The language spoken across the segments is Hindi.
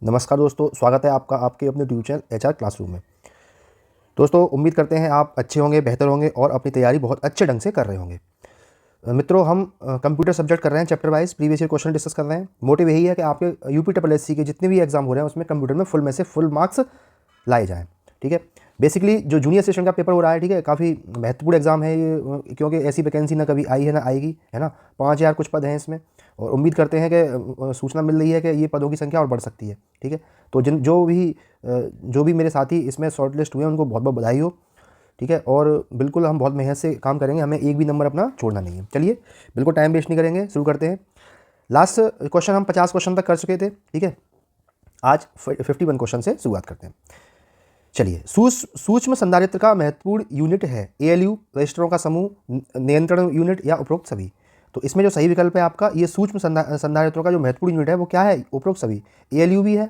नमस्कार दोस्तों, स्वागत है आपका आपके अपने ट्यूब चैनल एचआर क्लासरूम में। दोस्तों, उम्मीद करते हैं आप अच्छे होंगे, बेहतर होंगे और अपनी तैयारी बहुत अच्छे ढंग से कर रहे होंगे। मित्रों, हम कंप्यूटर सब्जेक्ट कर रहे हैं, chapter wise previous year question discuss कर रहे हैं। मोटिव यही है कि आपके यूपी के जितने भी एग्जाम हो रहे हैं उसमें कंप्यूटर में फुल में से फुल मार्क्स लाए जाएँ। ठीक है, बेसिकली जो जूनियर सेशन का पेपर हो रहा है, ठीक है, काफ़ी महत्वपूर्ण एग्जाम है ये, क्योंकि ऐसी वैकेंसी ना कभी आई है ना आएगी, है ना। 5000 कुछ पद हैं इसमें और उम्मीद करते हैं कि सूचना मिल रही है कि ये पदों की संख्या और बढ़ सकती है। ठीक है, तो जो भी मेरे साथी इसमें शॉर्ट लिस्ट हुए हैं उनको बहुत बहुत बधाई हो। ठीक है, और बिल्कुल हम बहुत मेहनत से काम करेंगे, हमें एक भी नंबर अपना छोड़ना नहीं है। चलिए, बिल्कुल टाइम वेस्ट नहीं करेंगे, शुरू करते हैं। लास्ट क्वेश्चन हम 50 क्वेश्चन तक कर चुके थे। ठीक है, आज 51 क्वेश्चन से शुरुआत करते हैं। चलिए, सूक्ष्म संधारित्र का महत्वपूर्ण यूनिट है एएलयू, रजिस्टरों का समूह, नियंत्रण यूनिट या उपरोक्त सभी। तो इसमें जो सही विकल्प है आपका, ये सूक्ष्म संधारित्रों का जो महत्वपूर्ण यूनिट है वो क्या है? उपरोक्त सभी। एएलयू भी है,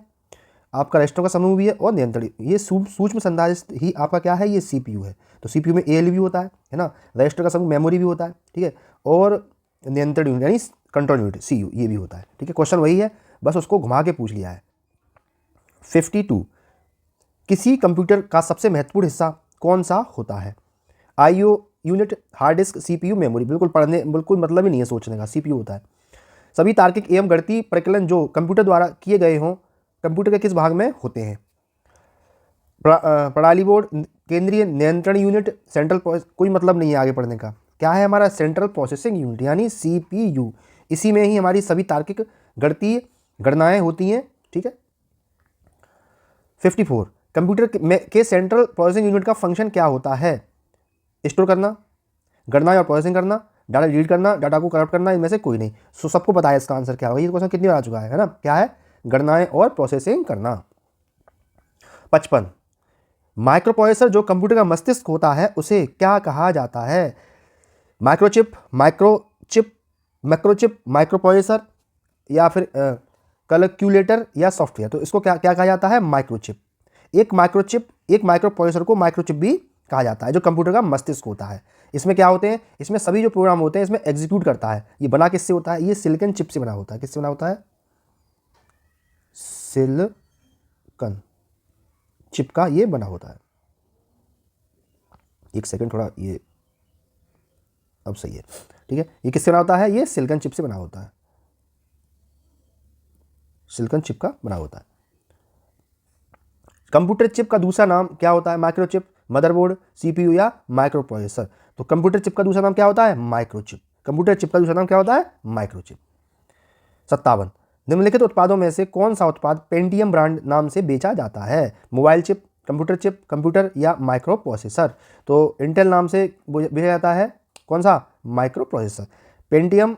आपका रजिस्टरों का समूह भी है और नियंत्रण। ये सूक्ष्म संधारित्र ही आपका क्या है? ये सीपीयू है। तो सीपीयू में एएलयू भी होता है ना। रजिस्टर का समूह मेमोरी भी होता है, ठीक है, और नियंत्रण यूनिट यानी कंट्रोल यूनिट सीयू ये भी होता है। ठीक है, क्वेश्चन वही है, बस उसको घुमा के पूछ लिया है। 52, किसी कंप्यूटर का सबसे महत्वपूर्ण हिस्सा कौन सा होता है? IO unit, hard disk, CPU, memory. बिल्कुल मतलब ही नहीं है सोचने का, सीपीयू होता है। सभी तार्किक एवं गणितीय परिकलन जो कंप्यूटर द्वारा किए गए हों कंप्यूटर के किस भाग में होते हैं? प्रणाली बोर्ड, केंद्रीय नियंत्रण यूनिट, सेंट्रल कोई मतलब नहीं है आगे पढ़ने का। क्या है हमारा? सेंट्रल प्रोसेसिंग यूनिट यानी सीपीयू। इसी में ही हमारी सभी तार्किक गणितीय गणनाएं होती हैं। ठीक है। 54, कंप्यूटर के सेंट्रल प्रोसेसिंग यूनिट का फंक्शन क्या होता है? स्टोर करना, गणना और प्रोसेसिंग करना, डाटा डिलीट करना, डाटा को करप्ट करना, इनमें से कोई नहीं। सो सबको पता है इसका आंसर क्या होगा। ये क्वेश्चन कितनी बार आ चुका है ना। क्या है? गणनाएं और प्रोसेसिंग करना। 55, माइक्रोप्रोसेसर जो कंप्यूटर का मस्तिष्क होता है उसे क्या कहा जाता है? माइक्रोचिप, मैक्रोचिप, माइक्रोप्रोसेसर या फिर कैलकुलेटर या सॉफ्टवेयर। तो इसको क्या क्या कहा जाता है? माइक्रोचिप। एक माइक्रोप्रोसेसर को माइक्रोचिप भी कहा जाता है, जो कंप्यूटर का मस्तिष्क होता है। इसमें क्या होते हैं? इसमें सभी जो प्रोग्राम होते हैं इसमें एग्जीक्यूट करता है। ये बना किससे होता है? ये सिलिकॉन चिप से बना होता है। किससे बना होता है? सिलिकॉन चिप का ये बना होता है। एक सेकंड, थोड़ा ये अब सही है। ठीक है, ये किससे बना होता है? ये सिलिकॉन चिप से बना होता है। सिलिकॉन चिप का बना होता है। कंप्यूटर चिप का दूसरा नाम क्या होता है? माइक्रोचिप, मदरबोर्ड, सीपीयू या माइक्रोप्रोसेसर। तो कंप्यूटर चिप का दूसरा नाम क्या होता है? माइक्रोचिप। कंप्यूटर चिप का दूसरा नाम क्या होता है? माइक्रोचिप। 57, निम्नलिखित उत्पादों में से कौन सा उत्पाद पेंटियम ब्रांड नाम से बेचा जाता है? मोबाइल चिप, कंप्यूटर या माइक्रो प्रोसेसर। तो इंटेल नाम से बेचा जाता है। कौन सा? Micro processor. पेंटियम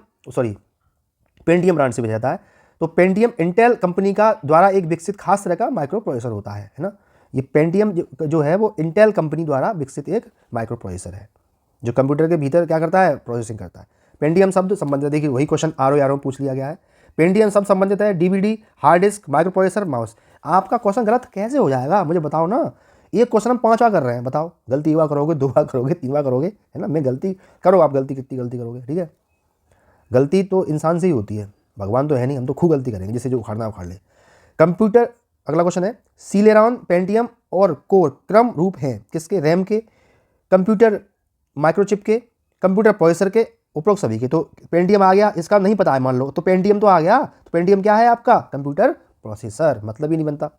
ब्रांड से बेचा जाता है। तो पेंटियम इंटेल कंपनी का द्वारा एक विकसित खास तरह का माइक्रो प्रोसेसर होता है ना। ये पेंटियम जो है वो इंटेल कंपनी द्वारा विकसित एक माइक्रो प्रोसेसर है जो कंप्यूटर के भीतर क्या करता है? प्रोसेसिंग करता है। पेंटियम शब्द संबंधित, देखिए वही क्वेश्चन आर पूछ लिया गया है। पेंटियम शब्द संबंधित है DVD, hard disk, micro processor, mouse. आपका क्वेश्चन गलत कैसे हो जाएगा मुझे बताओ ना। एक क्वेश्चन हम 5 बार कर रहे हैं, बताओ गलती एक बार करोगे, 2 बार करोगे, 3 बार करोगे, है ना। मैं गलती करो, आप गलती कितनी गलती करोगे? ठीक है, गलती तो इंसान से ही होती है, भगवान तो है नहीं, हम तो खूब गलती करेंगे, जिससे जो उखाड़ना उखाड़ ले। कंप्यूटर, अगला क्वेश्चन है, सीलेरॉन, पेंटियम और कोर क्रम रूप हैं किसके? रैम के, कंप्यूटर माइक्रोचिप के, कंप्यूटर प्रोसेसर के, उपरोक्त सभी के। तो पेंटियम आ गया, इसका नहीं पता है मान लो, तो पेंटियम तो आ गया। तो पेंटियम क्या है आपका? कंप्यूटर प्रोसेसर, मतलब ही नहीं बनता।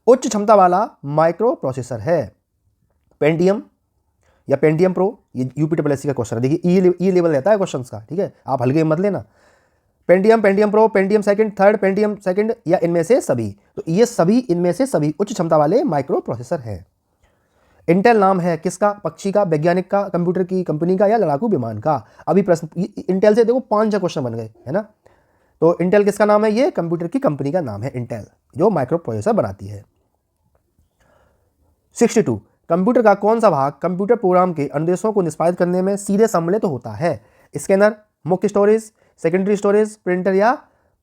उच्च क्षमता वाला माइक्रो प्रोसेसर है पेंटियम या पेंटियम प्रो। ये यूपीएससी का क्वेश्चन है, देखिए ई लेवल रहता है क्वेश्चन का। ठीक है, आप हल्के मत लेना। Pentium pro, Pentium second, third, Pentium second या इनमें से सभी। तो ये सभी इनमें से सभी उच्च क्षमता वाले माइक्रो प्रोसेसर हैं। इंटेल नाम है किसका? पक्षी का, वैज्ञानिक का, कंप्यूटर की कंपनी का या लड़ाकू विमान का? अभी प्रश्न इंटेल से देखो 5 क्वेश्चन बन गए, है ना। तो इंटेल किसका नाम है? ये कंप्यूटर की कंपनी का नाम है इंटेल, जो माइक्रो प्रोसेसर बनाती है। 62, कंप्यूटर का कौन सा भाग कंप्यूटर प्रोग्राम के अनुदेशों को निष्पादित करने में सीधे सम्मिलित होता है? स्कैनर, मुख्य स्टोरेज, सेकेंडरी स्टोरेज, प्रिंटर या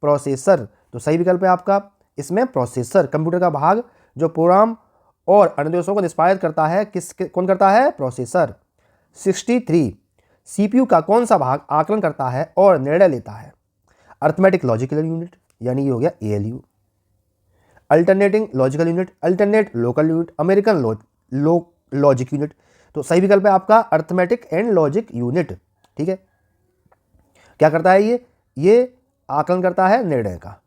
प्रोसेसर। तो सही विकल्प है आपका इसमें प्रोसेसर। कंप्यूटर का भाग जो प्रोग्राम और अनुदेशों को निष्पादित करता है कौन करता है? प्रोसेसर। 63, सीपीयू का कौन सा भाग आकलन करता है और निर्णय लेता है? अर्थमेटिक लॉजिकल यूनिट यानी ये हो गया ALU, alternating logical unit, alternate local unit, American logic unit. तो सही विकल्प है आपका अर्थमेटिक एंड लॉजिक यूनिट। ठीक है, क्या करता है ये आकलन करता है निर्णय का।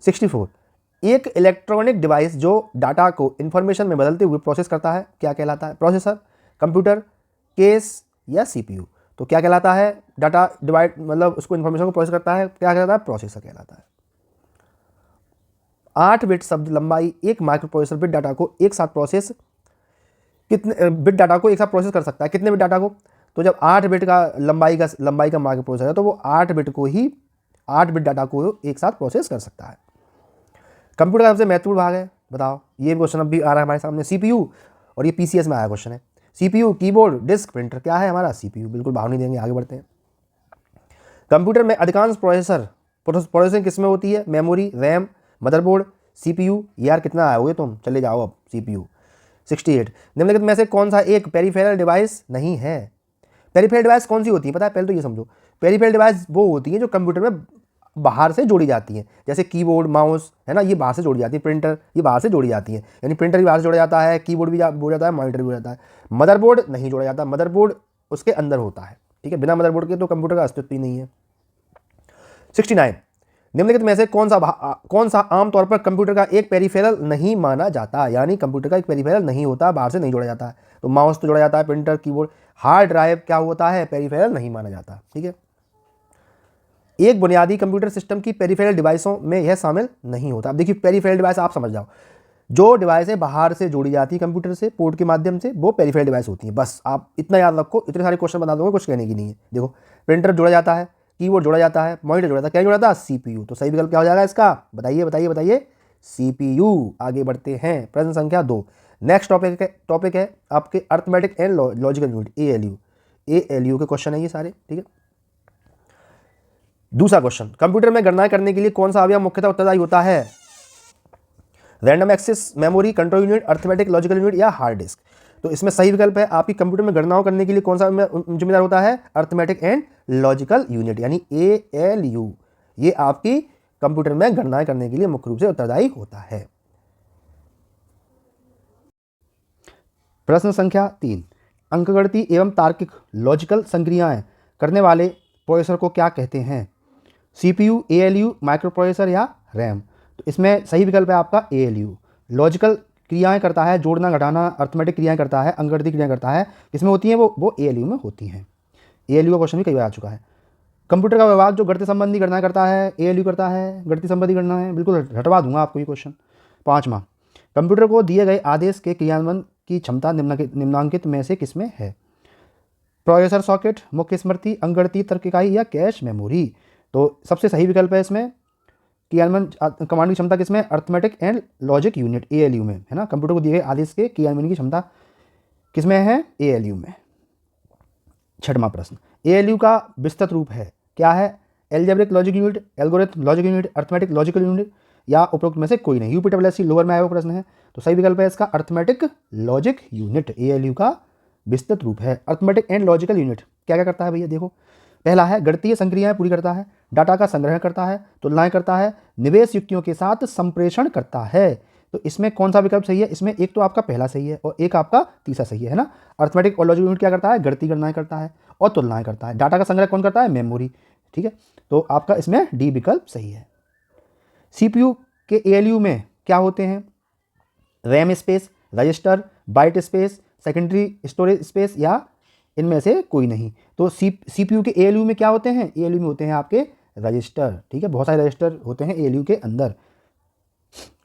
64, एक इलेक्ट्रॉनिक डिवाइस जो डाटा को इंफॉर्मेशन में बदलते हुए प्रोसेस करता है क्या कहलाता है? प्रोसेसर, कंप्यूटर, केस या सीपीयू। तो क्या कहलाता है? डाटा डिवाइड मतलब उसको इंफॉर्मेशन को प्रोसेस करता है, क्या कहलाता है? प्रोसेसर कहलाता है। 8 बिट शब्द लंबाई एक माइक्रो प्रोसेसर बिट डाटा को एक साथ प्रोसेस कर सकता है? कितने बिट डाटा को? तो जब 8 बिट का लंबाई का माइक्रो प्रोसेसर है तो वो 8 बिट डाटा को एक साथ प्रोसेस कर सकता है। कंप्यूटर का सबसे महत्वपूर्ण भाग है, बताओ। ये क्वेश्चन अब भी आ रहा है हमारे सामने, सीपीयू, और ये पीसीएस में आया क्वेश्चन है। सीपीयू, कीबोर्ड, डिस्क, प्रिंटर, क्या है हमारा? सीपीयू। बिल्कुल भाव नहीं देंगे, आगे बढ़ते हैं। कंप्यूटर में अधिकांश प्रोसेसिंग किसमें होती है? Memory, RAM, motherboard, CPU. यार कितना आए हुए तुम, चले जाओ अब। सीपीयू। 68, निम्नलिखित में से कौन सा एक पेरिफेरल डिवाइस नहीं है? पेरिफेरल डिवाइस कौन सी होती है पता है? पहले तो ये समझो, पेरिफेरल डिवाइस वो होती है जो कंप्यूटर में बाहर से जोड़ी जाती हैं, जैसे कीबोर्ड, माउस, है ना, ये बाहर से जोड़ी जाती है। प्रिंटर, ये बाहर से जोड़ी जाती है, यानी प्रिंटर भी बाहर से जोड़ा जाता है, कीबोर्ड भी जोड़ा जाता है, मॉनिटर भी जोड़ा जाता है। मदरबोर्ड नहीं जोड़ा जाता, मदरबोर्ड उसके अंदर होता है। ठीक है, बिना मदरबोर्ड के तो कंप्यूटर का अस्तित्व ही नहीं है। 69, निम्नलिखित में से कौन सा आमतौर पर कंप्यूटर का एक पेरिफेरल नहीं माना जाता? यानी कंप्यूटर का एक पेरिफेरल नहीं होता, बाहर से नहीं जोड़ा जाता है। तो माउस तो जोड़ा जाता है, प्रिंटर, कीबोर्ड। हार्ड ड्राइव क्या होता है? पेरिफेरल नहीं माना जाता। ठीक है, एक बुनियादी कंप्यूटर सिस्टम की पेरिफेरल डिवाइसों में यह शामिल नहीं होता। अब देखिए, पेरिफेरल डिवाइस आप समझ जाओ, जो डिवाइस है बाहर से जोड़ी जाती है कंप्यूटर से पोर्ट के माध्यम से, वो पेरिफेरल डिवाइस होती है। बस आप इतना याद रखो, इतने सारे क्वेश्चन बना दोगे, कुछ कहने की नहीं है। देखो, प्रिंटर जोड़ा जाता है, कीबोर्ड जोड़ा जाता है, मॉनिटर जोड़ा जाता है, क्या जोड़ा जाता है? सीपीयू। तो सही विकल्प क्या हो जाएगा इसका? बताइए बताइए बताइए। सीपीयू। आगे बढ़ते हैं, प्रश्न संख्या 2। नेक्स्ट टॉपिक है आपके arithmetic and logical unit, ALU. ALU के क्वेश्चन है ये सारे। ठीक है, दूसरा क्वेश्चन, कंप्यूटर में गणनाएं करने के लिए कौन सा अवयव मुख्यतः उत्तरदायी होता है? Random access memory, control unit, arithmetic logical unit या हार्ड डिस्क। तो इसमें सही विकल्प है आपकी कंप्यूटर में गणनाओं करने के लिए कौन सा जिम्मेदार होता है? अर्थमेटिक एंड लॉजिकल यूनिट, यानी एएलयू। ये आपकी कंप्यूटर में गणनाएं करने के लिए मुख्य रूप से उत्तरदायी होता है। प्रश्न संख्या 3, अंकगणितीय एवं तार्किक लॉजिकल संक्रियाएं करने वाले प्रोसेसर को क्या कहते हैं? सीपीयू, एएलयू, माइक्रो प्रोसेसर या रैम। तो इसमें सही विकल्प है आपका एएलयू। लॉजिकल क्रियाएं करता है, जोड़ना घटाना, अर्थमेटिक क्रियाएं करता है, अंकगणितीय क्रियाएं करता है, किसमें होती हैं? वो एएलयू में होती हैं। एएलयू का क्वेश्चन भी कई बार आ चुका है। कंप्यूटर का विभाग जो गणित संबंधी गणना करता है, एएलयू करता है। गणित संबंधी गणना है, बिल्कुल हटवा दूंगा आपको ये क्वेश्चन। 5वां, कंप्यूटर को दिए गए आदेश के क्रियान्वयन की क्षमता निम्नांकित में से किसमें है? प्रोसेसर सॉकेट, मुख्य स्मृति, अंकगणितीय तर्क इकाई या कैश मेमोरी। तो सबसे सही विकल्प है इसमें क्रियान्वयन कमांड की क्षमता किसमें? Arithmetic and logic unit, ALU में, है ना। कंप्यूटर को दिए गए आदेश के क्रियान्वयन की क्षमता किसमें है? एएलयू में। 6वां प्रश्न, एएलयू का विस्तृत रूप है, क्या है? Algebraic logic unit, algorithm logic unit, arithmetic logical unit या उपरोक्त में से कोई नहीं। यूपीडब्ल्यूएससी लोअर में आया हुआ प्रश्न है, तो सही विकल्प है इसका अर्थमेटिक लॉजिक यूनिट। एएलयू का विस्तृत रूप है। अर्थमेटिक एंड लॉजिकल यूनिट क्या क्या करता है भैया? देखो, पहला है गणितीय संक्रियाएं पूरी करता है, डाटा का संग्रह करता है, तुलनाएं करता है, निवेश युक्तियों के साथ संप्रेषण करता है। तो इसमें कौन सा विकल्प सही है? इसमें एक तो आपका पहला सही है और एक आपका तीसरा सही है ना। अर्थमेटिक और लॉजिकल यूनिट क्या करता है? गणितीय गणनाएं करता है और तुलनाएं करता है। डाटा का संग्रह कौन करता है? मेमोरी। ठीक है, तो आपका इसमें डी विकल्प सही है। सीपीयू के एएलयू में क्या होते हैं? RAM space, register, byte space, secondary storage space या इनमें से कोई नहीं। तो सीपीयू के एएलयू में क्या होते हैं? एएलयू में होते हैं आपके रजिस्टर। ठीक है, बहुत सारे रजिस्टर होते हैं एएलयू के अंदर।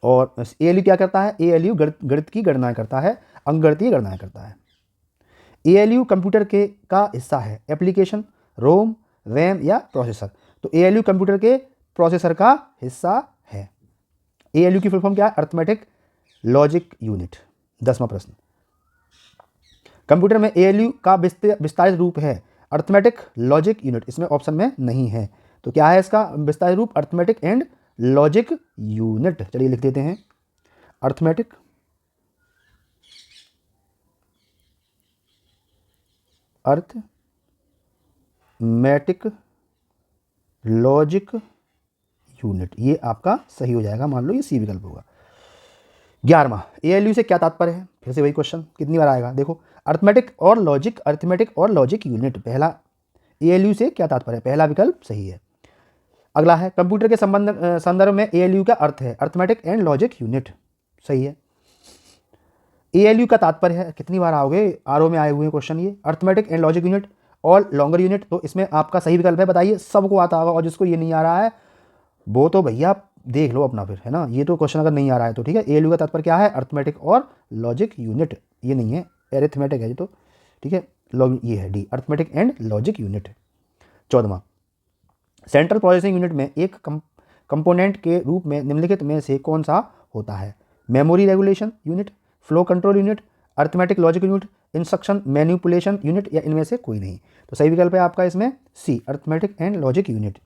और एएलयू क्या करता है? एएलयू गणित की गणना करता है, अंकगणितीय गणना करता है। एएलयू कंप्यूटर के का हिस्सा है, एप्लीकेशन, रोम, रैम या प्रोसेसर। तो एएलयू कंप्यूटर के प्रोसेसर का हिस्सा है। एएलयू की फुल फॉर्म क्या है? Arithmetic logic unit. 10वां प्रश्न, कंप्यूटर में एएलयू का विस्तारित रूप है, अर्थमेटिक लॉजिक यूनिट। इसमें ऑप्शन में नहीं है, तो क्या है इसका विस्तारित रूप? Arithmetic and logic unit. चलिए लिख देते हैं, अर्थमेटिक लॉजिक यूनिट, ये आपका सही हो जाएगा, मान लो ये सी विकल्प होगा। 11वां, ALU से क्या तात्पर्य है? फिर से वही क्वेश्चन कितनी बार आएगा, देखो अर्थमेटिक और लॉजिक यूनिट। पहला, ALU से क्या तात्पर्य है? पहला विकल्प सही है। अगला है कंप्यूटर के संदर्भ में ALU का अर्थ है अर्थमेटिक एंड लॉजिक यूनिट, सही है। ALU का तात्पर्य है, कितनी बार आओगे, RO में आए हुए हैं क्वेश्चन ये, अर्थमेटिक एंड लॉजिक यूनिट और लॉन्गर यूनिट। तो इसमें आपका सही विकल्प है, बताइए, सबको आता होगा, और जिसको ये नहीं आ रहा है वो तो भैया देख लो अपना फिर, है ना। ये तो क्वेश्चन अगर नहीं आ रहा है तो ठीक है। ALU का तात्पर्य क्या है? अर्थमेटिक और लॉजिक यूनिट, ये नहीं है, एरिथमेटिक है ये तो, ठीक है। ये है D, arithmetic and logic unit. 14वां, सेंट्रल प्रोसेसिंग यूनिट में एक कंपोनेंट के रूप में निम्नलिखित में से कौन सा होता है? Memory regulation unit, flow control unit, arithmetic logic unit, instruction manipulation unit, या इनमें से कोई नहीं। तो सही विकल्प है आपका इसमें सी, अर्थमेटिक एंड लॉजिक यूनिट।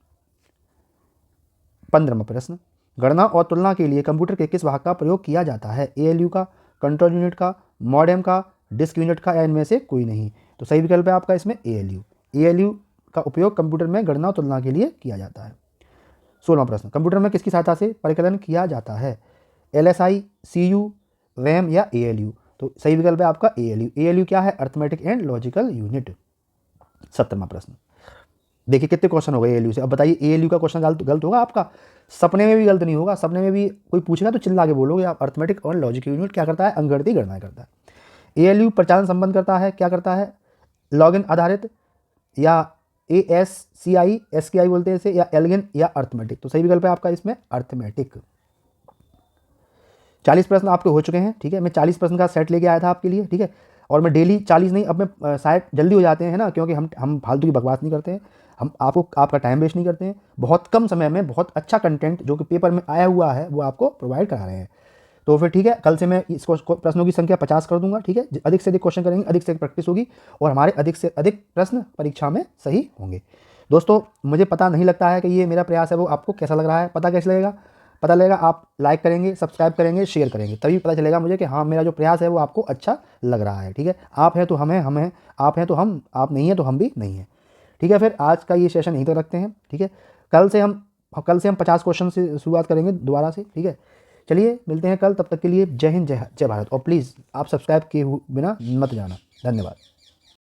15वां प्रश्न, गणना और तुलना के लिए कंप्यूटर के किस भाग का प्रयोग किया जाता है? ALU का, कंट्रोल यूनिट का, मॉडेम का, डिस्क यूनिट का, या इनमें से कोई नहीं। तो सही विकल्प है आपका इसमें ALU का उपयोग कंप्यूटर में गणना और तुलना के लिए किया जाता है। 16वां प्रश्न, कंप्यूटर में किसकी सहायता से परिकलन किया जाता है? LSI, CU, RAM या ALU? तो सही विकल्प है आपका ALU क्या है? Arithmetic and logical unit. 17वां प्रश्न, देखिए कितने क्वेश्चन हो गए ALU से। अब बताइए ALU का क्वेश्चन गलत होगा आपका? सपने में भी गलत नहीं होगा, सपने में भी कोई पूछेगा तो चिल्ला के बोलोगे आप। अर्थमेटिक और लॉजिक यूनिट क्या करता है? अंकगणितीय गणना करता है। ALU प्रचालन संबंध करता है, क्या करता है? लॉगिन आधारित, या ASCII, SKI बोलते हैं इसे, या एल्गिन, या अर्थमेटिक? तो सही विकल्प है आपका इसमें अर्थमेटिक। 40 प्रश्न आपके हो चुके हैं, ठीक है। मैं 40 प्रश्न का सेट लेके आया था आपके लिए, ठीक है। और मैं डेली 40 नहीं, अब मैं शायद जल्दी हो जाते हैं ना, क्योंकि हम फालतू की बकवास नहीं करते हैं, हम आपका टाइम वेस्ट नहीं करते हैं। बहुत कम समय में बहुत अच्छा कंटेंट जो कि पेपर में आया हुआ है वो आपको प्रोवाइड करा रहे हैं। तो फिर ठीक है, कल से मैं इसको प्रश्नों की संख्या 50 कर दूंगा, ठीक है। अधिक से अधिक क्वेश्चन करेंगे, अधिक से अधिक प्रैक्टिस होगी, और हमारे अधिक से अधिक प्रश्न परीक्षा में सही होंगे। दोस्तों, मुझे पता नहीं लगता है कि ये मेरा प्रयास है वो आपको कैसा लग रहा है। पता कैसे लगेगा? पता लगेगा आप लाइक करेंगे, सब्सक्राइब करेंगे, शेयर करेंगे, तभी पता चलेगा मुझे कि हाँ, मेरा जो प्रयास है वो आपको अच्छा लग रहा है, ठीक है। आप हैं तो हम हैं, आप हैं तो हम, आप नहीं हैं तो हम भी नहीं हैं, ठीक है। फिर आज का ये सेशन यहीं तक रखते हैं, ठीक है। कल से हम 50 क्वेश्चन से शुरुआत करेंगे दोबारा से, ठीक है। चलिए मिलते हैं कल, तब तक के लिए जय हिंद, जय भारत। और प्लीज़ आप सब्सक्राइब किए बिना मत जाना। धन्यवाद।